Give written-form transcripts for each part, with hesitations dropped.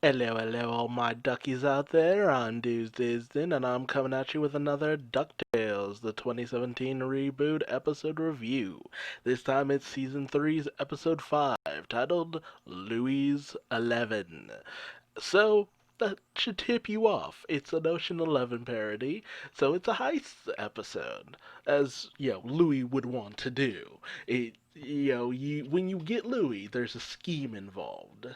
Hello, hello, all my duckies out there. I'm Duuz-Diz-Din, and I'm coming at you with another DuckTales, the 2017 reboot episode review. This time it's season three's episode 5, titled Louie's 11. So, that should tip you off. It's an Ocean 11 parody, so it's a heist episode, as, Louie would want to do. When you get Louie, there's a scheme involved.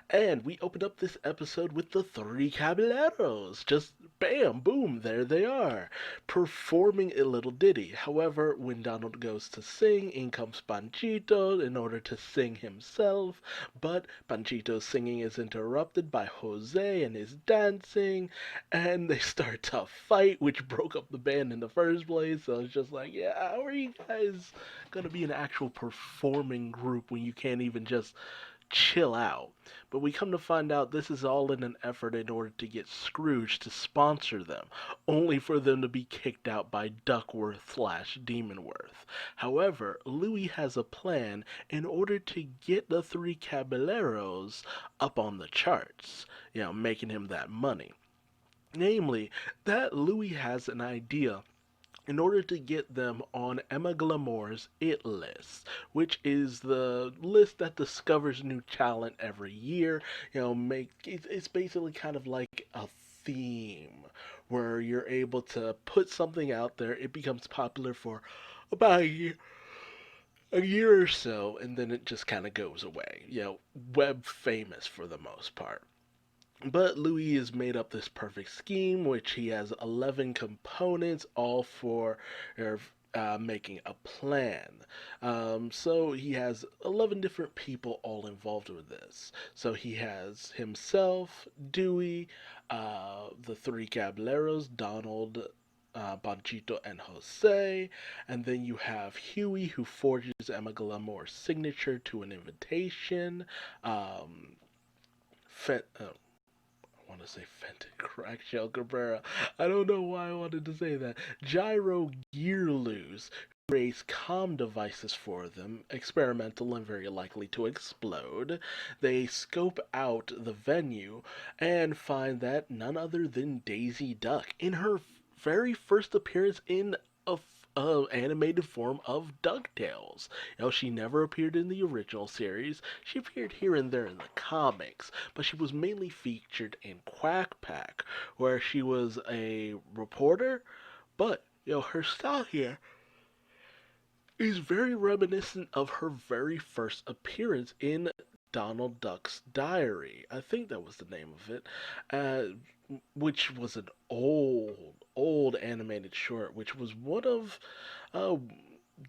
And we opened up this episode with the three caballeros. Just bam, boom, there they are, performing a little ditty. However, when Donald goes to sing, in comes Panchito in order to sing himself. But Panchito's singing is interrupted by Jose and his dancing, and they start to fight, which broke up the band in the first place. So it's just like, yeah, how are you guys gonna be an actual performing group when you can't even just chill out? But we come to find out this is all in an effort in order to get Scrooge to sponsor them, only for them to be kicked out by Duckworth/Demonworth. However, Louis has a plan in order to get the three caballeros up on the charts, making him that money. Namely, that Louis has an idea in order to get them on Emma Glamour's It List, which is the list that discovers new talent every year. It's basically kind of like a theme where you're able to put something out there, it becomes popular for about a year or so, and then it just kind of goes away. Web famous for the most part. But Louis has made up this perfect scheme, which he has 11 components, all for making a plan. So he has 11 different people all involved with this. So he has himself, Dewey, the three Caballeros, Donald, Panchito, and Jose. And then you have Huey, who forges Emma Glamour's signature to an invitation. Fe- uh, I want to say Fenton Crackshell Cabrera. I don't know why I wanted to say that. Gyro Gearloose creates comm devices for them, experimental and very likely to explode. They scope out the venue and find that none other than Daisy Duck, in her very first appearance in a animated form of DuckTales. She never appeared in the original series. She appeared here and there in the comics, but she was mainly featured in Quack Pack, where she was a reporter. But her style here is very reminiscent of her very first appearance in Donald Duck's Diary. I think that was the name of it, which was an old animated short, which was one of uh,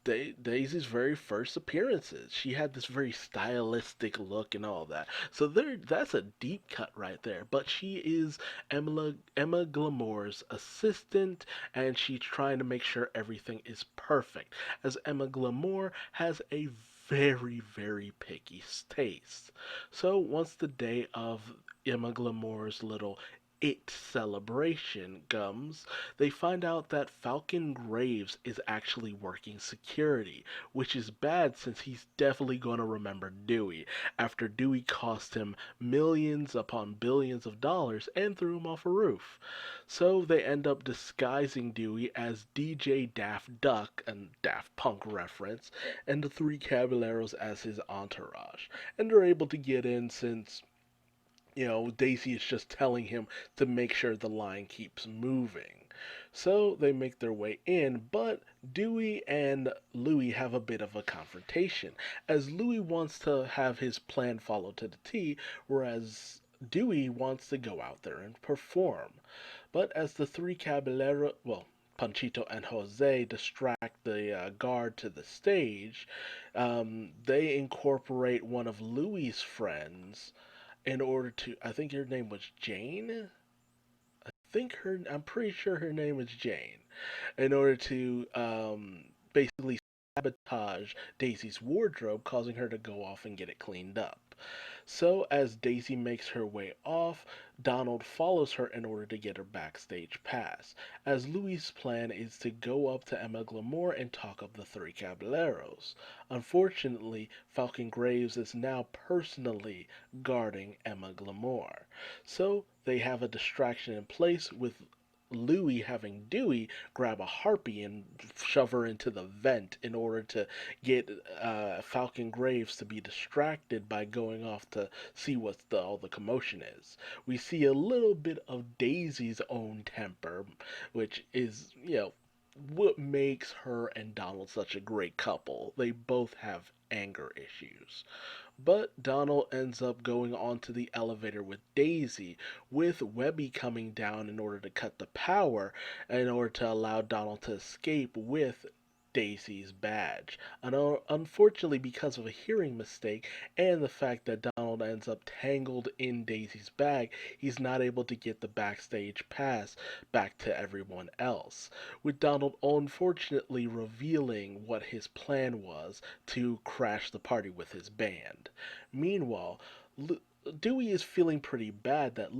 Daisy's very first appearances. She had this very stylistic look and all that. So that's a deep cut right there. But she is Emma Glamour's assistant, and she's trying to make sure everything is perfect, as Emma Glamour has a very, very picky taste. So once the day of Emma Glamour's little it celebration comes, they find out that Falcon Graves is actually working security, which is bad since he's definitely going to remember Dewey after Dewey cost him millions upon billions of dollars and threw him off a roof. So they end up disguising Dewey as DJ Daft Duck, and Daft Punk reference, and the three Caballeros as his entourage. And they're able to get in since Daisy is just telling him to make sure the line keeps moving. So they make their way in, but Dewey and Louie have a bit of a confrontation, as Louie wants to have his plan followed to the T, whereas Dewey wants to go out there and perform. But as the three Caballero, well, Panchito and Jose distract the guard to the stage, they incorporate one of Louie's friends in order to, I think her name was Jane. I'm pretty sure her name was Jane. In order to basically sabotage Daisy's wardrobe, causing her to go off and get it cleaned up. So, as Daisy makes her way off, Donald follows her in order to get her backstage pass, as Louie's plan is to go up to Emma Glamour and talk up the three Caballeros. Unfortunately, Falcon Graves is now personally guarding Emma Glamour. So, they have a distraction in place with Louie having Dewey grab a harpy and shove her into the vent in order to get Falcon Graves to be distracted by going off to see what all the commotion is. We see a little bit of Daisy's own temper, which is, what makes her and Donald such a great couple. They both have anger issues. But Donald ends up going onto the elevator with Daisy, with Webby coming down in order to cut the power, in order to allow Donald to escape with Daisy's badge. Unfortunately, because of a hearing mistake and the fact that Donald ends up tangled in Daisy's bag, he's not able to get the backstage pass back to everyone else. With Donald unfortunately revealing what his plan was to crash the party with his band. Meanwhile, Dewey is feeling pretty bad that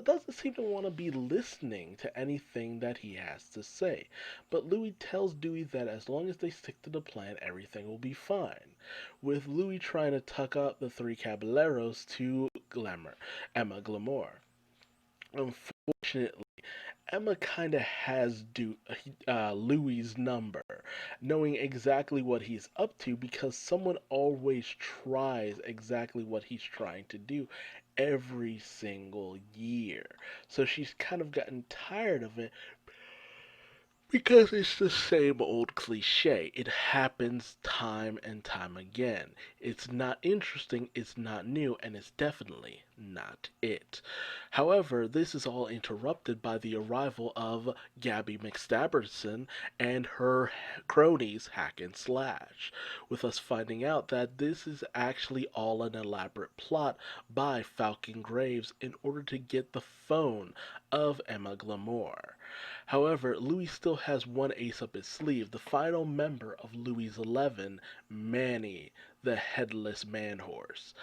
doesn't seem to want to be listening to anything that he has to say. But Louie tells Dewey that as long as they stick to the plan, everything will be fine. With Louie trying to tuck up the three Caballeros to Emma Glamour. Unfortunately, Emma kind of has Louis's number, knowing exactly what he's up to because someone always tries exactly what he's trying to do every single year. So she's kind of gotten tired of it because it's the same old cliche. It happens time and time again. It's not interesting, it's not new, and it's definitely not it. However, this is all interrupted by the arrival of Gabby McStabberson and her cronies Hack and Slash, with us finding out that this is actually all an elaborate plot by Falcon Graves in order to get the phone of Emma Glamour. However, Louis still has one ace up his sleeve, the final member of Louis' 11, Manny, the headless man horse.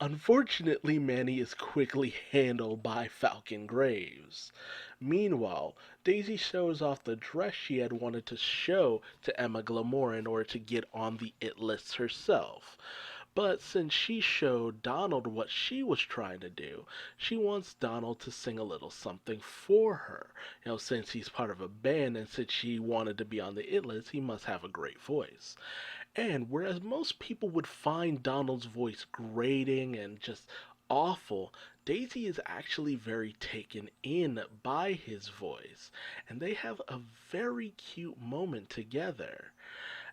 Unfortunately, Manny is quickly handled by Falcon Graves. Meanwhile, Daisy shows off the dress she had wanted to show to Emma Glamour in order to get on the It list herself. But since she showed Donald what she was trying to do, she wants Donald to sing a little something for her. Since he's part of a band and since she wanted to be on the It list, he must have a great voice. And whereas most people would find Donald's voice grating and just awful, Daisy is actually very taken in by his voice, and they have a very cute moment together.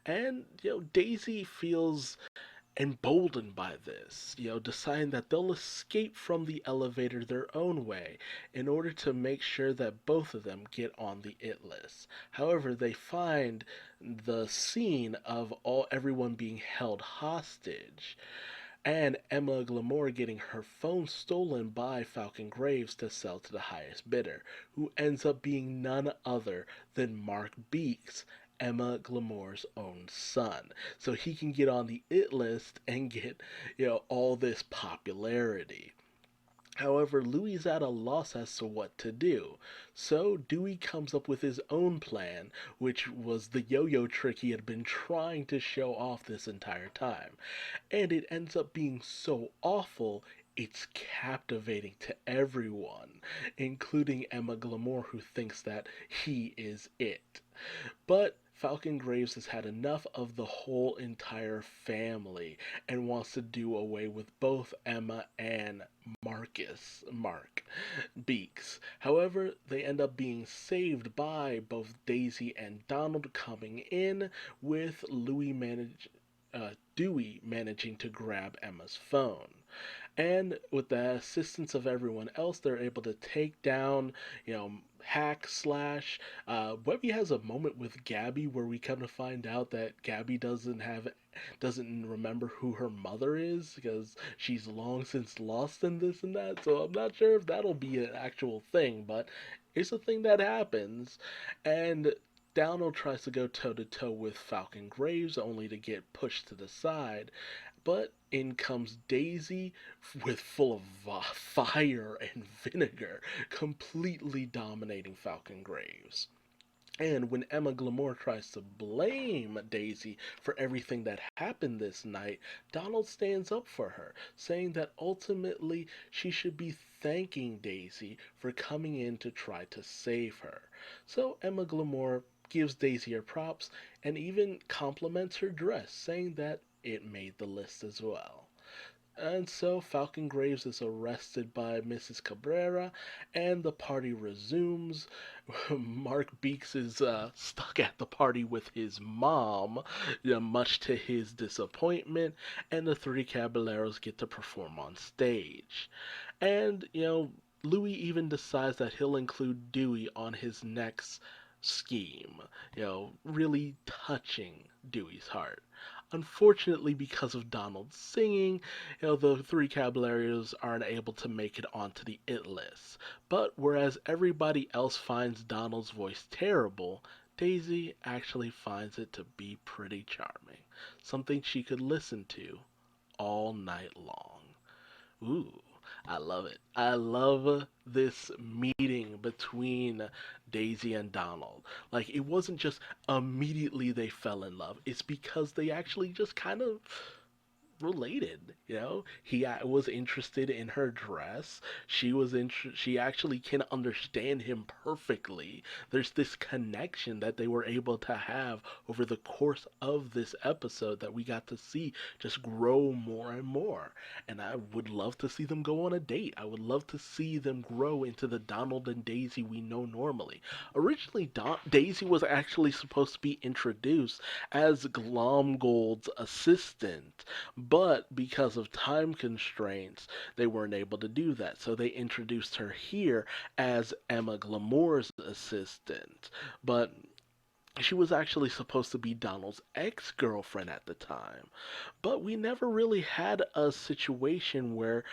And Daisy feels emboldened by this, deciding that they'll escape from the elevator their own way in order to make sure that both of them get on the It list. However, they find the scene of everyone being held hostage and Emma Glamour getting her phone stolen by Falcon Graves to sell to the highest bidder, who ends up being none other than Mark Beeks, Emma Glamour's own son. So he can get on the It list and get, all this popularity. However, Louis is at a loss as to what to do. So Dewey comes up with his own plan, which was the yo-yo trick he had been trying to show off this entire time. And it ends up being so awful, it's captivating to everyone, including Emma Glamour, who thinks that he is it. But Falcon Graves has had enough of the whole entire family and wants to do away with both Emma and Mark Beeks. However, they end up being saved by both Daisy and Donald coming in, with Dewey managing to grab Emma's phone. And with the assistance of everyone else, they're able to take down, Hack Slash. Webby has a moment with Gabby where we come to find out that Gabby doesn't remember who her mother is because she's long since lost in this and that. So I'm not sure if that'll be an actual thing, but it's a thing that happens. And Donald tries to go toe to toe with Falcon Graves only to get pushed to the side. But In comes Daisy with full of fire and vinegar, completely dominating Falcon Graves. And when Emma Glamore tries to blame Daisy for everything that happened this night, Donald stands up for her, saying that ultimately she should be thanking Daisy for coming in to try to save her. So Emma Glamore gives Daisy her props and even compliments her dress, saying that it made the list as well. And so Falcon Graves is arrested by Mrs. Cabrera, and the party resumes. Mark Beeks is stuck at the party with his mom, much to his disappointment, and the three caballeros get to perform on stage. And, Louis even decides that he'll include Dewey on his next scheme, really touching Dewey's heart. Unfortunately, because of Donald's singing, the three Caballeros aren't able to make it onto the it list. But whereas everybody else finds Donald's voice terrible, Daisy actually finds it to be pretty charming. Something she could listen to all night long. Ooh, I love it. I love this meeting between Daisy and Donald. Like, it wasn't just immediately they fell in love, it's because they actually just kind of related. He was interested in her dress. She actually can understand him perfectly. There's this connection that they were able to have over the course of this episode that we got to see just grow more and more. And I would love to see them go on a date. I would love to see them grow into the Donald and Daisy we know normally. Originally, Daisy was actually supposed to be introduced as Glomgold's assistant, but because of time constraints, they weren't able to do that. So they introduced her here as Emma Glamour's assistant. But she was actually supposed to be Donald's ex-girlfriend at the time. But we never really had a situation where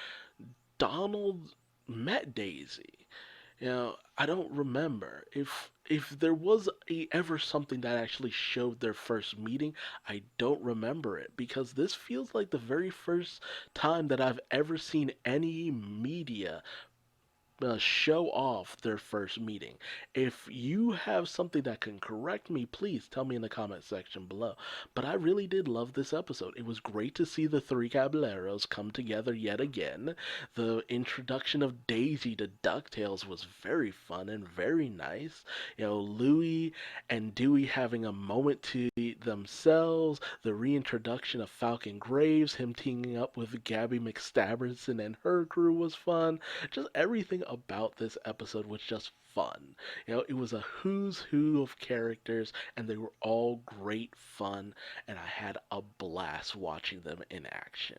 Donald met Daisy. I don't remember if there was ever something that actually showed their first meeting. I don't remember it because this feels like the very first time that I've ever seen any media show off their first meeting. If you have something that can correct me, please tell me in the comment section below. But I really did love this episode. It was great to see the three Caballeros come together yet again. The introduction of Daisy to DuckTales was very fun and very nice. Louie and Dewey having a moment to themselves. The reintroduction of Falcon Graves, him teaming up with Gabby McStabberson and her crew was fun. Just everything about this episode was just fun. It was a who's who of characters, and they were all great fun, and I had a blast watching them in action.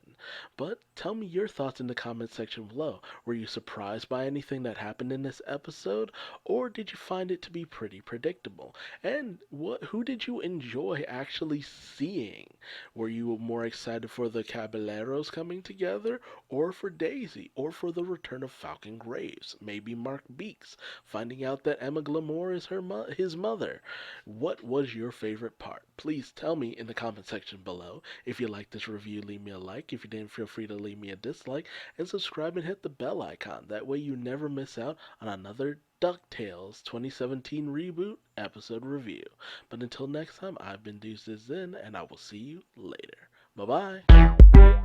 But tell me your thoughts in the comment section below. Were you surprised by anything that happened in this episode, or did you find it to be pretty predictable? And who did you enjoy actually seeing? Were you more excited for the Caballeros coming together, or for Daisy, or for the return of Falcon Graves? Maybe Mark Beeks finding out that Emma Glamore is his mother. What was your favorite part? Please tell me in the comment section below. If you liked this review, leave me a like. If you didn't, feel free to leave me a dislike, and subscribe and hit the bell icon. That way you never miss out on another DuckTales 2017 reboot episode review. But until next time, I've been Duuz-Diz-Din, and I will see you later. Bye-bye.